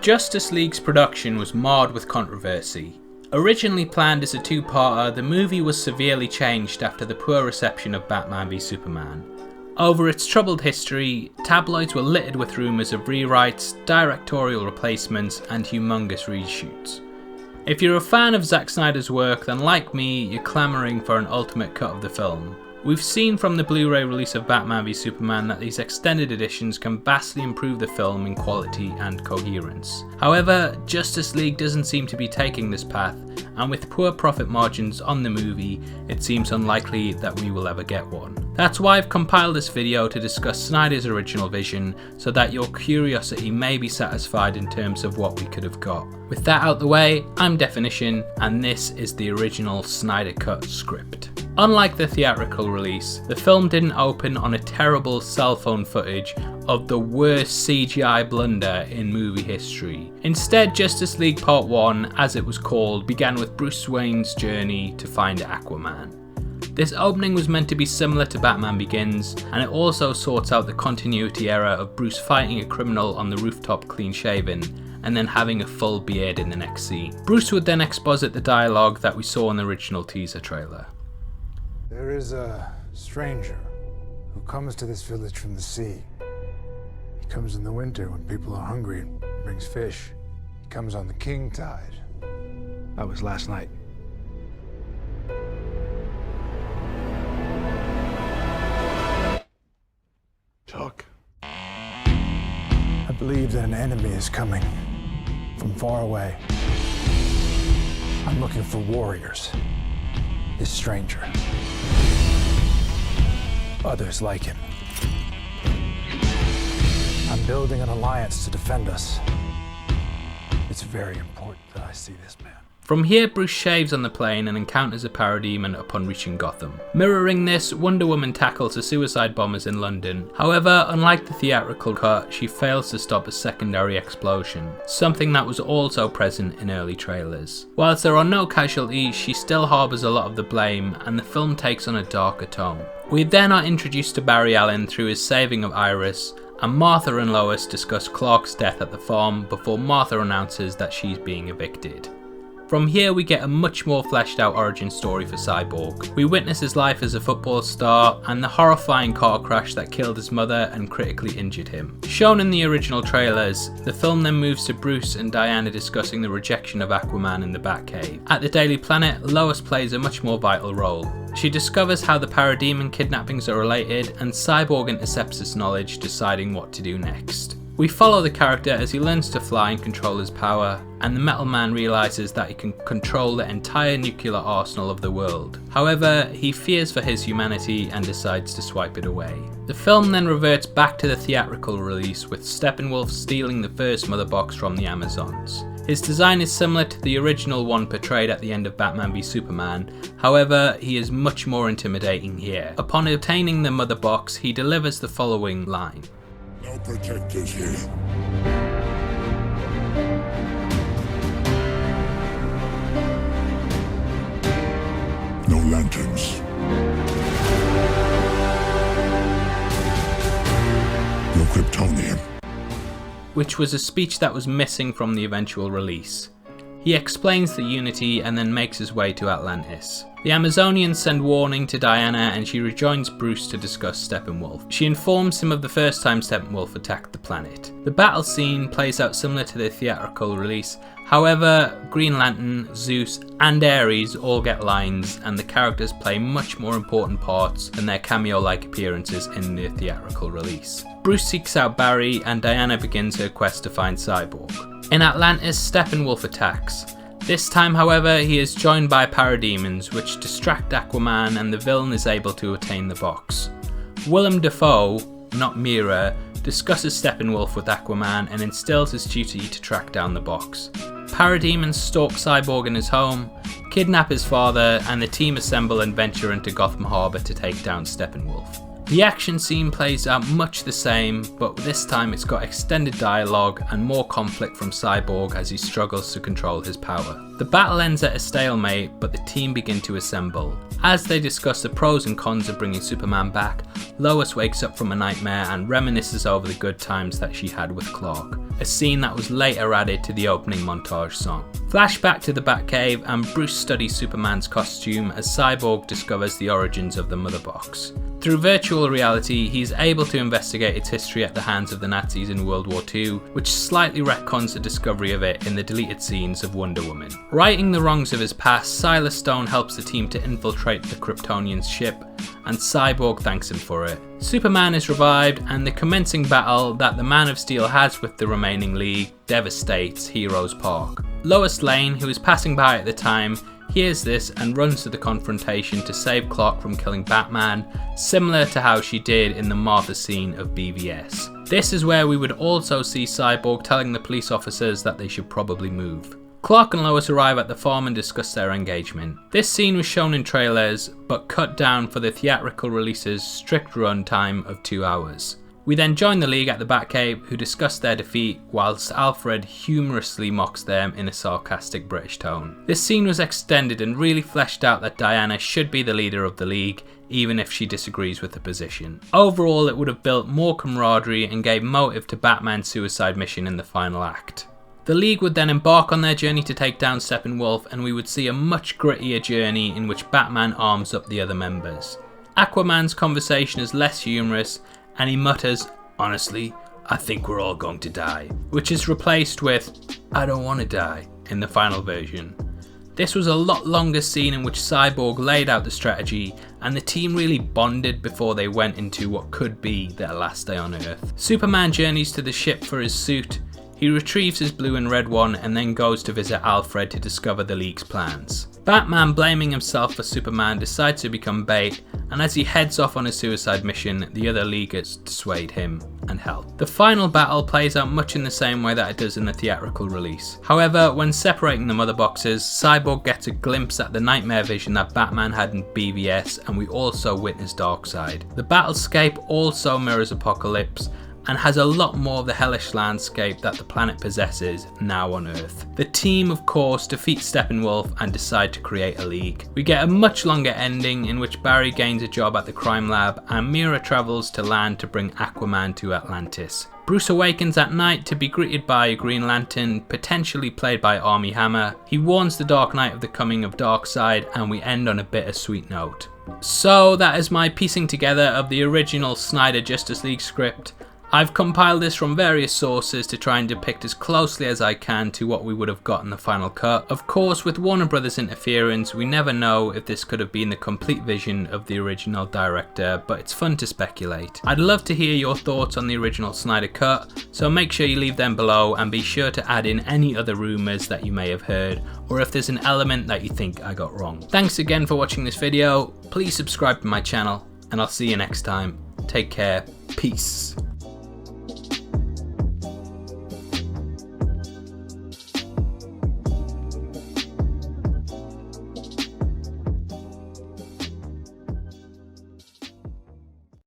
Justice League's production was marred with controversy. Originally planned as a two-parter, the movie was severely changed after the poor reception of Batman v Superman. Over its troubled history, tabloids were littered with rumours of rewrites, directorial replacements, and humongous reshoots. If you're a fan of Zack Snyder's work, then like me, you're clamouring for an ultimate cut of the film. We've seen from the Blu-ray release of Batman v Superman that these extended editions can vastly improve the film in quality and coherence. However, Justice League doesn't seem to be taking this path, and with poor profit margins on the movie, it seems unlikely that we will ever get one. That's why I've compiled this video to discuss Snyder's original vision, so that your curiosity may be satisfied in terms of what we could have got. With that out the way, I'm Deffinition, and this is the original Snyder Cut script. Unlike the theatrical release, the film didn't open on a terrible cell phone footage of the worst CGI blunder in movie history. Instead, Justice League Part 1, as it was called, began with Bruce Wayne's journey to find Aquaman. This opening was meant to be similar to Batman Begins, and it also sorts out the continuity error of Bruce fighting a criminal on the rooftop clean shaven, and then having a full beard in the next scene. Bruce would then exposit the dialogue that we saw in the original teaser trailer. There is a stranger who comes to this village from the sea. He comes in the winter when people are hungry and brings fish. He comes on the king tide. That was last night. Talk. I believe that an enemy is coming from far away. I'm looking for warriors. This stranger. Others like him. I'm building an alliance to defend us. It's very important that I see this man. From here, Bruce shaves on the plane and encounters a parademon upon reaching Gotham. Mirroring this, Wonder Woman tackles the suicide bombers in London. However, unlike the theatrical cut, she fails to stop a secondary explosion, something that was also present in early trailers. Whilst there are no casualties, she still harbours a lot of the blame, and the film takes on a darker tone. We then are introduced to Barry Allen through his saving of Iris, and Martha and Lois discuss Clark's death at the farm before Martha announces that she's being evicted. From here we get a much more fleshed out origin story for Cyborg. We witness his life as a football star and the horrifying car crash that killed his mother and critically injured him. Shown in the original trailers, the film then moves to Bruce and Diana discussing the rejection of Aquaman in the Batcave. At the Daily Planet, Lois plays a much more vital role. She discovers how the parademon kidnappings are related, and Cyborg intercepts this knowledge, deciding what to do next. We follow the character as he learns to fly and control his power, and the Metal Man realises that he can control the entire nuclear arsenal of the world. However, he fears for his humanity and decides to swipe it away. The film then reverts back to the theatrical release, with Steppenwolf stealing the first mother box from the Amazons. His design is similar to the original one portrayed at the end of Batman v Superman, however, he is much more intimidating here. Upon obtaining the mother box, he delivers the following line. No protectors here. No lanterns. No Kryptonian. Which was a speech that was missing from the eventual release. He explains the unity and then makes his way to Atlantis. The Amazonians send warning to Diana and she rejoins Bruce to discuss Steppenwolf. She informs him of the first time Steppenwolf attacked the planet. The battle scene plays out similar to the theatrical release, however, Green Lantern, Zeus and Ares all get lines, and the characters play much more important parts than their cameo-like appearances in the theatrical release. Bruce seeks out Barry and Diana begins her quest to find Cyborg. In Atlantis, Steppenwolf attacks. This time, however, he is joined by parademons which distract Aquaman and the villain is able to attain the box. Willem Dafoe, not Mira, discusses Steppenwolf with Aquaman and instills his duty to track down the box. Parademons stalk Cyborg in his home, kidnap his father, and the team assemble and venture into Gotham Harbour to take down Steppenwolf. The action scene plays out much the same, but this time it's got extended dialogue and more conflict from Cyborg as he struggles to control his power. The battle ends at a stalemate, but the team begin to assemble. As they discuss the pros and cons of bringing Superman back, Lois wakes up from a nightmare and reminisces over the good times that she had with Clark. a scene that was later added to the opening montage song. Flashback to the Batcave, and Bruce studies Superman's costume as Cyborg discovers the origins of the Mother Box. Through virtual reality, he's able to investigate its history at the hands of the Nazis in World War II, which slightly retcons the discovery of it in the deleted scenes of Wonder Woman. Righting the wrongs of his past, Silas Stone helps the team to infiltrate the Kryptonian ship, and Cyborg thanks him for it. Superman is revived, and the commencing battle that the Man of Steel has with the remaining League devastates Heroes Park. Lois Lane, who is passing by at the time, hears this and runs to the confrontation to save Clark from killing Batman, similar to how she did in the Martha scene of BVS. This is where we would also see Cyborg telling the police officers that they should probably move. Clark and Lois arrive at the farm and discuss their engagement. This scene was shown in trailers, but cut down for the theatrical release's strict run time of 2 hours. We then join the League at the Batcave, who discuss their defeat, whilst Alfred humorously mocks them in a sarcastic British tone. This scene was extended and really fleshed out that Diana should be the leader of the League, even if she disagrees with the position. Overall, it would have built more camaraderie and gave motive to Batman's suicide mission in the final act. The League would then embark on their journey to take down Steppenwolf, and we would see a much grittier journey in which Batman arms up the other members. Aquaman's conversation is less humorous, and he mutters, "Honestly, I think we're all going to die," which is replaced with, "I don't want to die," in the final version. This was a lot longer scene in which Cyborg laid out the strategy, and the team really bonded before they went into what could be their last day on Earth. Superman journeys to the ship for his suit. He retrieves his blue and red one and then goes to visit Alfred to discover the League's plans. Batman, blaming himself for Superman, decides to become bait, and as he heads off on a suicide mission, the other Leaguers dissuade him and help. The final battle plays out much in the same way that it does in the theatrical release. However, when separating the Mother Boxes, Cyborg gets a glimpse at the nightmare vision that Batman had in BVS, and we also witness Darkseid. The battlescape also mirrors Apocalypse, and has a lot more of the hellish landscape that the planet possesses now on Earth. The team, of course, defeat Steppenwolf and decide to create a league. We get a much longer ending in which Barry gains a job at the crime lab, and Mira travels to land to bring Aquaman to Atlantis. Bruce awakens at night to be greeted by a Green Lantern, potentially played by Armie Hammer. He warns the Dark Knight of the coming of Darkseid, and we end on a bittersweet note. So that is my piecing together of the original Snyder Justice League script. I've compiled this from various sources to try and depict as closely as I can to what we would have got in the final cut. Of course, with Warner Brothers interference, we never know if this could have been the complete vision of the original director, but it's fun to speculate. I'd love to hear your thoughts on the original Snyder cut, so make sure you leave them below, and be sure to add in any other rumours that you may have heard, or if there's an element that you think I got wrong. Thanks again for watching this video. Please subscribe to my channel, and I'll see you next time. Take care. Peace.